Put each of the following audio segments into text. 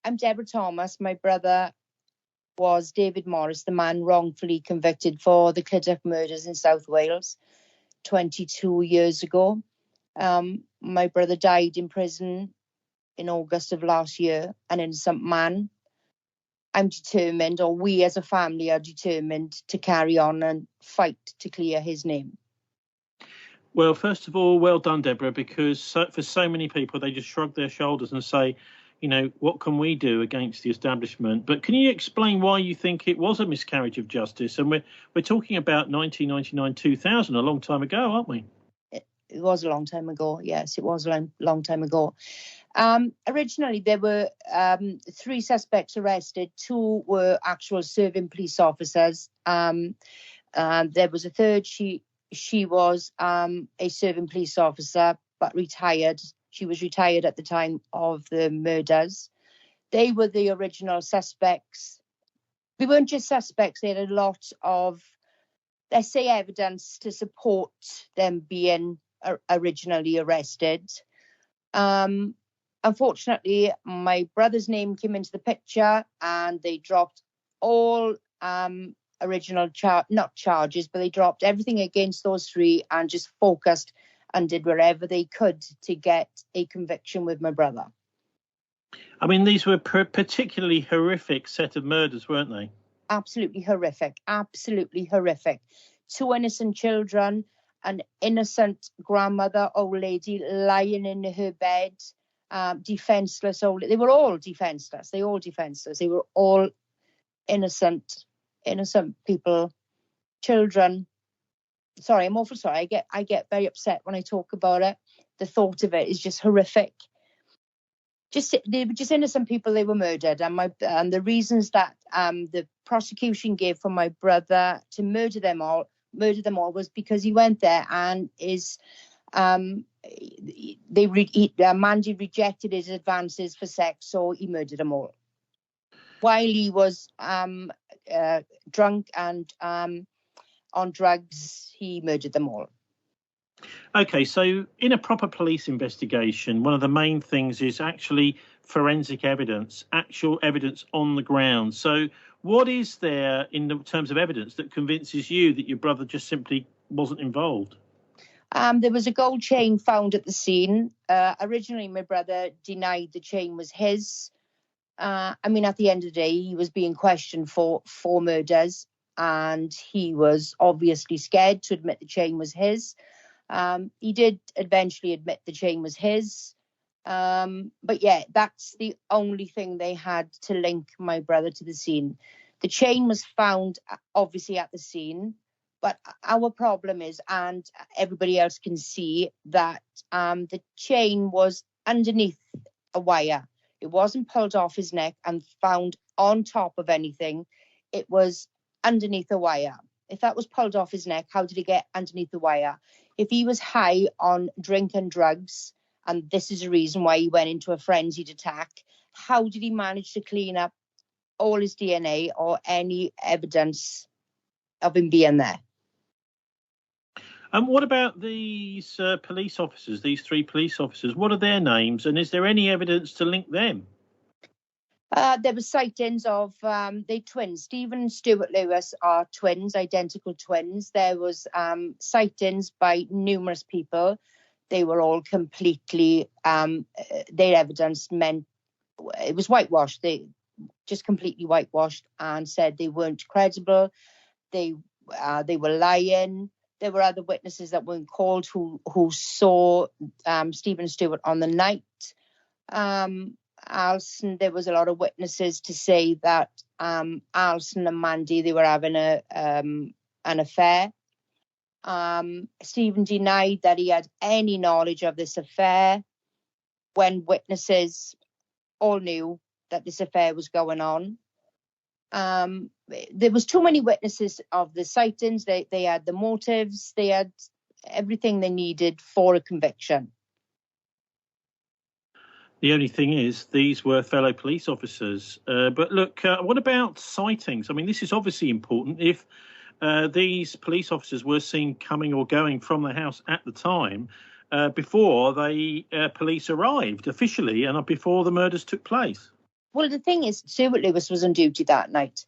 I'm Debra Thomas. My brother was David Morris, the man wrongfully convicted for the Clydach Murders in South Wales 22 years ago. My brother died in prison in August of last year, an innocent man. I'm determined, or we as a family are determined, to carry on and fight to clear his name. Well, first of all, well done, Deborah, because for so many people, they just shrug their shoulders and say, you know, what can we do against the establishment? But can you explain why you think it was a miscarriage of justice? And we're talking about 1999, 2000, a long time ago, aren't we? It was a long time ago. Yes, it was a long time ago. Originally, there were 3 suspects arrested. 2 were actual serving police officers. There was a third. She was a serving police officer, but retired. She was retired at the time of the murders. They were the original suspects. They weren't just suspects. They had a lot of, let's say, evidence to support them being originally arrested. Unfortunately, my brother's name came into the picture and they dropped all original not charges, but they dropped everything against those 3 and just focused and did whatever they could to get a conviction with my brother. I mean, these were particularly horrific set of murders, weren't they? Absolutely horrific. Absolutely horrific. 2 innocent children, an innocent grandmother, old lady, lying in her bed, defenseless old. They were all defenseless. They were all innocent people, children. Sorry, I'm awful sorry. I get very upset when I talk about it. The thought of it is just horrific. They were just innocent people. They were murdered, and the reasons that the prosecution gave for my brother to murder them all was because he went there and Mandy rejected his advances for sex, so he murdered them all. While he was drunk and on drugs, he murdered them all. Okay, so in a proper police investigation, one of the main things is actually forensic evidence, actual evidence on the ground. So what is there in terms of evidence that convinces you that your brother just simply wasn't involved? There was a gold chain found at the scene. Originally, my brother denied the chain was his. At the end of the day, he was being questioned for 4 murders, and he was obviously scared to admit the chain was his. He did eventually admit the chain was his. But yeah, that's the only thing they had to link my brother to the scene. The chain was found obviously at the scene, but our problem is, and everybody else can see, that the chain was underneath a wire. It wasn't pulled off his neck and found on top of anything. It was underneath a wire. If that was pulled off his neck, how did it get underneath the wire? If he was high on drink and drugs, and this is the reason why he went into a frenzied attack, how did he manage to clean up all his DNA or any evidence of him being there? And what about these police officers, these 3 police officers? What are their names? And is there any evidence to link them? There were sightings of they twins. Stephen and Stuart Lewis are twins, identical twins. There was sightings by numerous people. They were all completely, their evidence meant it was whitewashed. They just completely whitewashed and said they weren't credible. They were lying. There were other witnesses that weren't called who saw Stephen and Stuart on the night. Alison, there was a lot of witnesses to say that Alison and Mandy, they were having an affair. Stephen denied that he had any knowledge of this affair when witnesses all knew that this affair was going on. There was too many witnesses of the sightings. They had the motives. They had everything they needed for a conviction. The only thing is, these were fellow police officers. But look, what about sightings? I mean, this is obviously important. If these police officers were seen coming or going from the house at the time before the police arrived officially and before the murders took place. Well, the thing is, Stuart Lewis was on duty that night.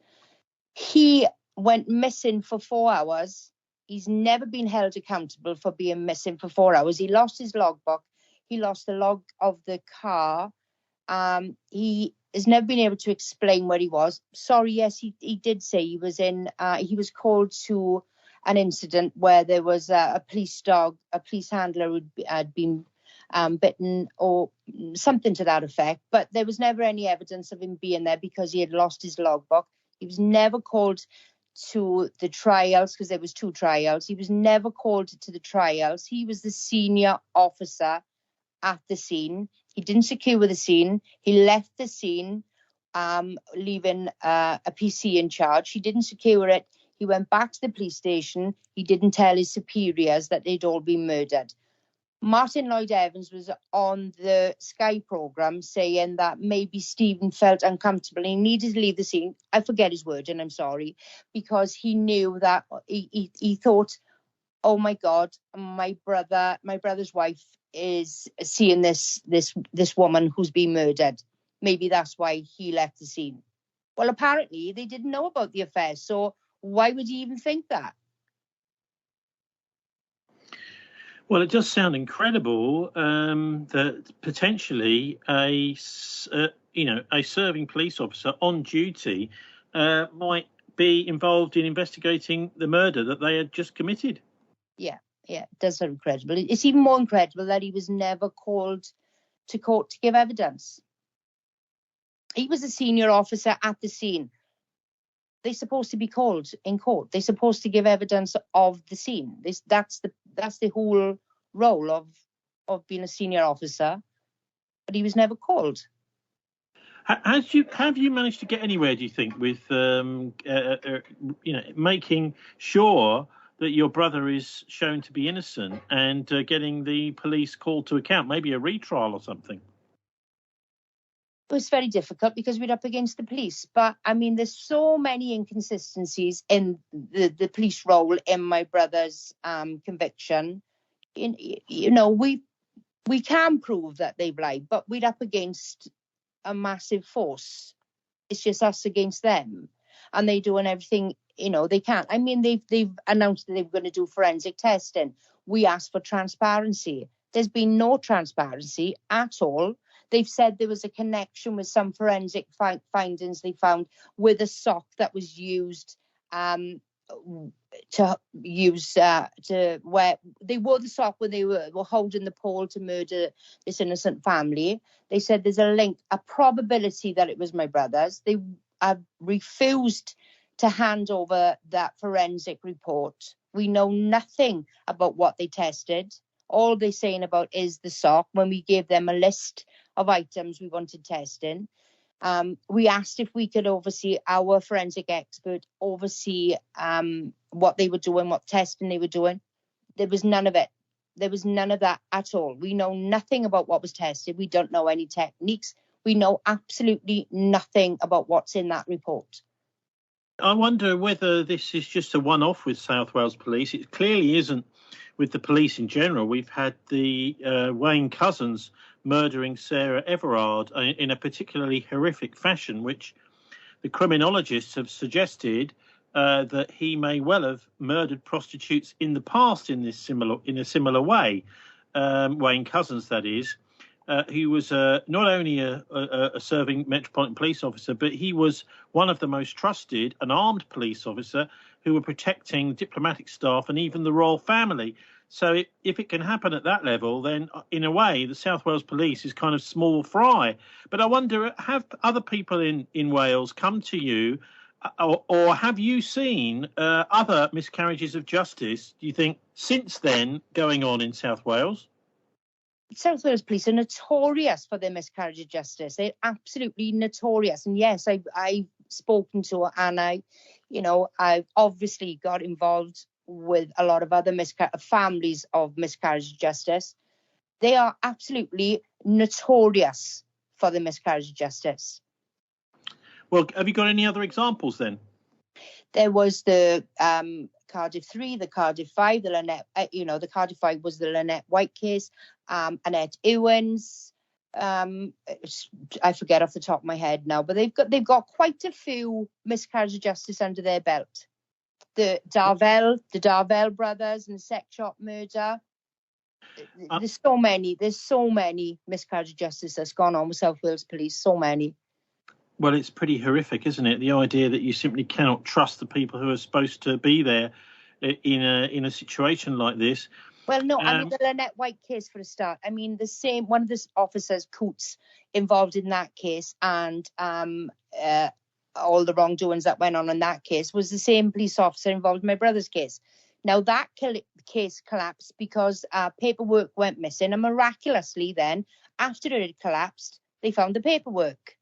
He went missing for 4 hours. He's never been held accountable for being missing for 4 hours. He lost his logbook. He lost the log of the car. He has never been able to explain where he was. Sorry, yes, he did say he was in. He was called to an incident where there was a police dog, a police handler who had been bitten or something to that effect. But there was never any evidence of him being there because he had lost his logbook. He was never called to the trials because there was 2 trials. He was never called to the trials. He was the senior officer at the scene. He didn't secure the scene. He left the scene, leaving a PC in charge. He didn't secure it. He went back to the police station. He didn't tell his superiors that they'd all been murdered. Martin Lloyd Evans was on the Sky programme saying that maybe Stephen felt uncomfortable. He needed to leave the scene. I forget his word, and I'm sorry, because he knew that he thought, oh my God, my brother's wife is seeing this woman who's been murdered. Maybe that's why he left the scene. Well, apparently they didn't know about the affair, so why would he even think that? Well, it does sound incredible that potentially a serving police officer on duty might be involved in investigating the murder that they had just committed. Yeah, it does sound incredible. It's even more incredible that he was never called to court to give evidence. He was a senior officer at the scene. They're supposed to be called in court. They're supposed to give evidence of the scene. That's the whole role of being a senior officer. But he was never called. Have you managed to get anywhere, do you think, with making sure that your brother is shown to be innocent and getting the police called to account, maybe a retrial or something? It was very difficult because we're up against the police. But, I mean, there's so many inconsistencies in the police role in my brother's conviction. You know, we can prove that they've lied, but we're up against a massive force. It's just us against them. And they're doing everything, they can't. I mean, they've announced that they were going to do forensic testing. We asked for transparency. There's been no transparency at all. They've said there was a connection with some forensic findings they found with a sock that was used to where they wore the sock when they were holding the pole to murder this innocent family. They said there's a link, a probability that it was my brother's. They have refused to hand over that forensic report. We know nothing about what they tested. All they're saying about is the sock when we gave them a list of items we wanted testing. We asked if we could oversee, our forensic expert oversee what they were doing, what testing they were doing. There was none of it. There was none of that at all. We know nothing about what was tested. We don't know any techniques. We know absolutely nothing about what's in that report. I wonder whether this is just a one-off with South Wales Police. It clearly isn't with the police in general. We've had the Wayne cousins murdering Sarah Everard in a particularly horrific fashion, which the criminologists have suggested that he may well have murdered prostitutes in the past in a similar way. Wayne Couzens, that is, who was not only a serving Metropolitan Police officer, but he was one of the most trusted, an armed police officer who were protecting diplomatic staff and even the royal family. So if it can happen at that level, then in a way, the South Wales Police is kind of small fry. But I wonder, have other people in Wales come to you, or have you seen other miscarriages of justice, do you think, since then going on in South Wales? South Wales Police are notorious for their miscarriage of justice. They're absolutely notorious. And yes, I've spoken to her, and I've obviously got involved with a lot of other families of miscarriage of justice. They are absolutely notorious for the miscarriage of justice. Well, have you got any other examples then? There was the Cardiff 3, the Cardiff 5, the Lynette, the Cardiff 5 was the Lynette White case, Annette Ewens, I forget off the top of my head now, but they've got quite a few miscarriage of justice under their belt. The Darvell brothers and the sex shop murder. There's so many miscarriage of justice that's gone on with South Wales Police. So many. Well, it's pretty horrific, isn't it? The idea that you simply cannot trust the people who are supposed to be there in a situation like this. Well, no, I mean, the Lynette White case for a start. I mean, one of the officers, Coots, involved in that case, and all the wrongdoings that went on in that case was the same police officer involved in my brother's case. Now, that case collapsed because paperwork went missing, and miraculously then, after it had collapsed, they found the paperwork.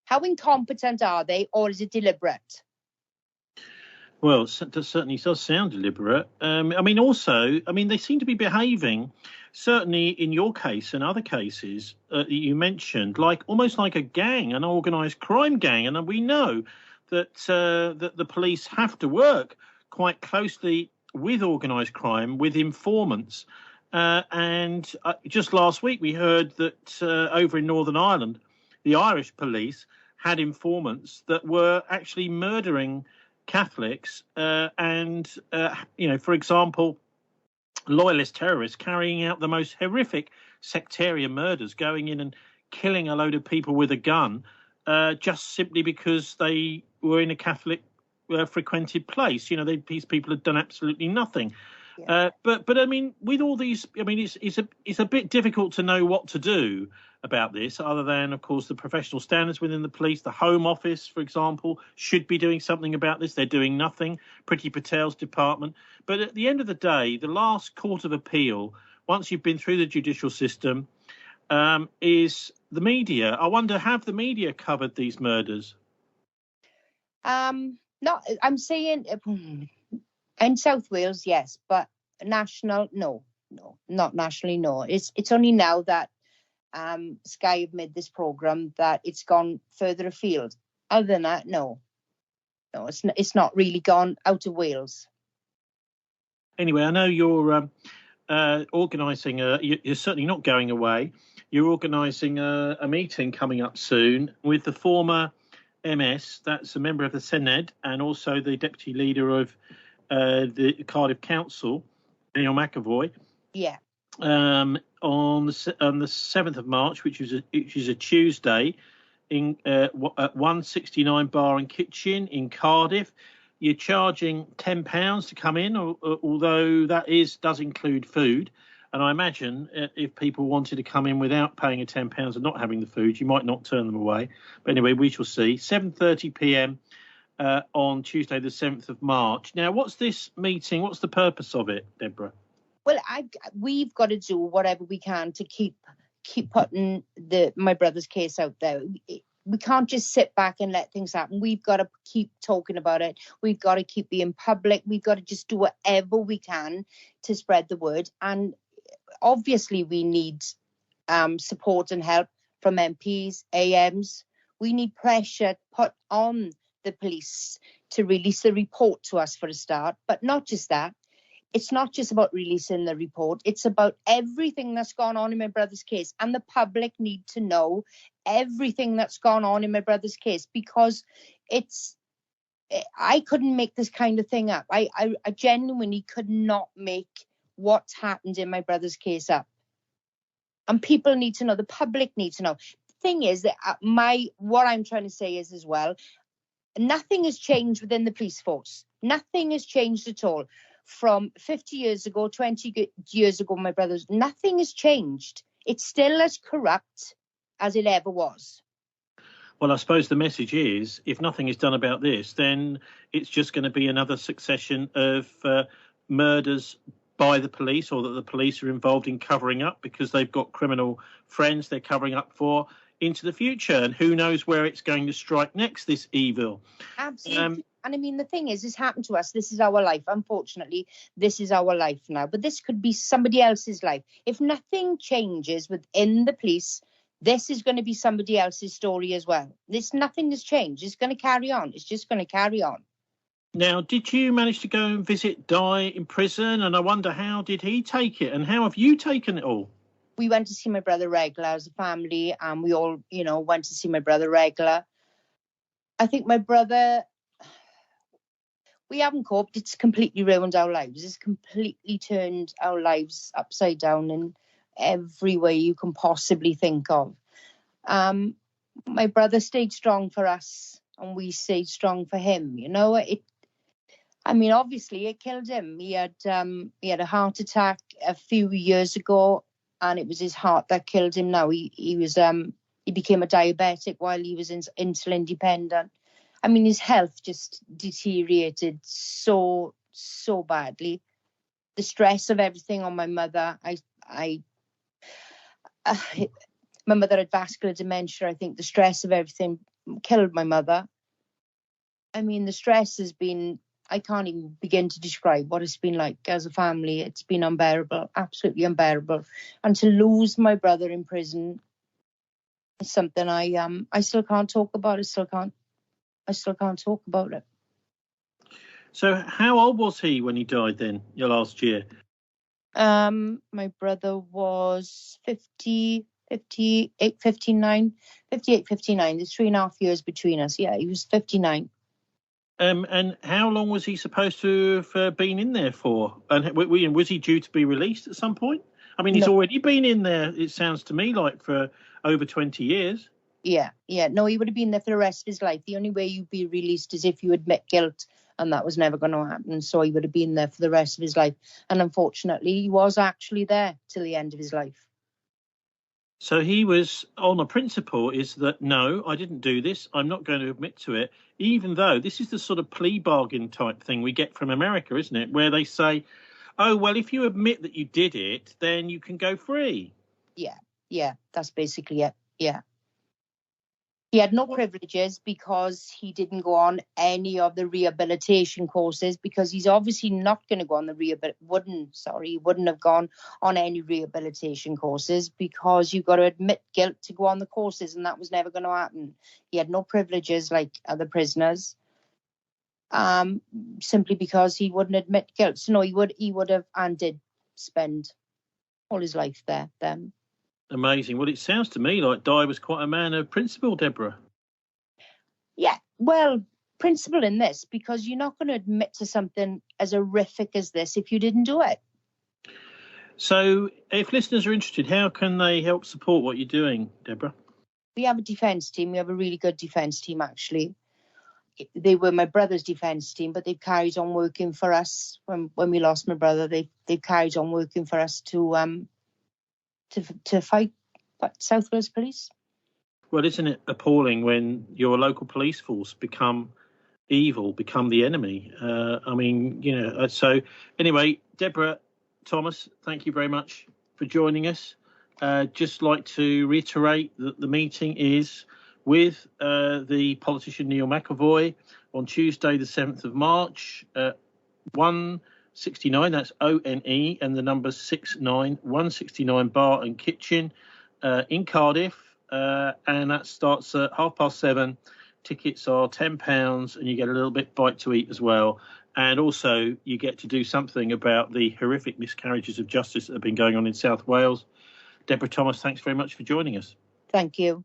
How incompetent are they, or is it deliberate? Well, it certainly does sound deliberate. They seem to be behaving, certainly in your case and other cases that you mentioned, almost like a gang, an organised crime gang. And we know that the police have to work quite closely with organised crime, with informants. And just last week, we heard that over in Northern Ireland, the Irish police had informants that were actually murdering Catholics for example, loyalist terrorists carrying out the most horrific sectarian murders, going in and killing a load of people with a gun just simply because they were in a Catholic frequented place. These people had done absolutely nothing. Yeah. But I mean, with all these, I mean, it's a bit difficult to know what to do about this, other than, of course, the professional standards within the police. The Home Office, for example, should be doing something about this. They're doing nothing. Priti Patel's department. But at the end of the day, the last court of appeal, once you've been through the judicial system, is the media. I wonder, have the media covered these murders? No, I'm saying in South Wales, yes, but national, no, not nationally, no. It's only now that Sky have made this programme that it's gone further afield. Other than that, no, it's not really gone out of Wales. Anyway, I know you're organising. You're certainly not going away. You're organising a meeting coming up soon with the former MS, that's a member of the Senedd, and also the deputy leader of the Cardiff Council, Neil McEvoy. Yeah. On the 7th of March, which is a Tuesday, at 169 Bar and Kitchen in Cardiff. You're charging £10 to come in, although that does include food. And I imagine if people wanted to come in without paying a £10 and not having the food, you might not turn them away. But anyway, we shall see. 7:30 p.m. On Tuesday, the 7th of March. Now, what's this meeting? What's the purpose of it, Deborah? Well, we've got to do whatever we can to keep putting my brother's case out there. We can't just sit back and let things happen. We've got to keep talking about it. We've got to keep being public. We've got to just do whatever we can to spread the word. And obviously, we need support and help from MPs, AMs. We need pressure put on the police to release the report to us for a start. But not just that. It's not just about releasing the report. It's about everything that's gone on in my brother's case. And the public need to know everything that's gone on in my brother's case, because I couldn't make this kind of thing up. I genuinely could not make what's happened in my brother's case up. And people need to know, the public need to know. The thing is that what I'm trying to say is as well, nothing has changed within the police force. Nothing has changed at all. From 50 years ago, 20 years ago, my brothers, nothing has changed. It's still as corrupt as it ever was. Well, I suppose the message is, if nothing is done about this, then it's just going to be another succession of murders by the police, or that the police are involved in covering up because they've got criminal friends they're covering up for into the future. And who knows where it's going to strike next, this evil. Absolutely. And I mean, the thing is, this happened to us. This is our life. Unfortunately, this is our life now. But this could be somebody else's life. If nothing changes within the police, this is going to be somebody else's story as well. Nothing has changed. It's going to carry on. It's just going to carry on. Now, did you manage to go and visit Dai in prison? And I wonder, how did he take it? And how have you taken it all? we went to see my brother regular as a family, and we all, went to see my brother regular. I think my brother, we haven't coped. It's completely ruined our lives. It's completely turned our lives upside down in every way you can possibly think of. My brother stayed strong for us, and we stayed strong for him. Obviously it killed him. He had a heart attack a few years ago, and it was his heart that killed him. Now he became a diabetic while he was insulin dependent. His health just deteriorated so badly. The stress of everything on my mother. My mother had vascular dementia. I think the stress of everything killed my mother. The stress has been, I can't even begin to describe what it's been like as a family. It's been unbearable, absolutely unbearable. And to lose my brother in prison is something I still can't talk about. I still can't talk about it. So how old was he when he died then, your last year? My brother was 58, 59. There's 3.5 years between us. Yeah, he was 59. And how long was he supposed to have been in there for? And was he due to be released at some point? He's already been in there, it sounds to me, like for over 20 years. Yeah. No, he would have been there for the rest of his life. The only way you'd be released is if you admit guilt, and that was never going to happen. So he would have been there for the rest of his life. And unfortunately, he was actually there till the end of his life. So he was on a principle is that, no, I didn't do this. I'm not going to admit to it, even though this is the sort of plea bargain type thing we get from America, isn't it? Where they say, oh, well, if you admit that you did it, then you can go free. Yeah, that's basically it. Yeah. He had no privileges because he didn't go on any of the rehabilitation courses, because he's obviously not going to go on he wouldn't have gone on any rehabilitation courses, because you've got to admit guilt to go on the courses, and that was never going to happen. He had no privileges like other prisoners, simply because he wouldn't admit guilt. So no, he would have and did spend all his life there then. Amazing. Well, it sounds to me like Dai was quite a man of principle, Deborah. Yeah, well, principle in this, because you're not going to admit to something as horrific as this if you didn't do it. So if listeners are interested, how can they help support what you're doing, Deborah? We have a defence team. We have a really good defence team, actually. They were my brother's defence team, but they've carried on working for us. When we lost my brother, they've carried on working for us to fight South Wales Police. Well, isn't it appalling when your local police force become evil, become the enemy? So anyway, Debra Thomas, thank you very much for joining us. Just like to reiterate that the meeting is with the politician Neil McEvoy on Tuesday, the 7th of March, 169, that's ONE, and the number 69, 169 Bar and Kitchen in Cardiff. And that starts at 7:30. Tickets are £10, and you get a little bit bite to eat as well. And also you get to do something about the horrific miscarriages of justice that have been going on in South Wales. Debra Thomas, thanks very much for joining us. Thank you.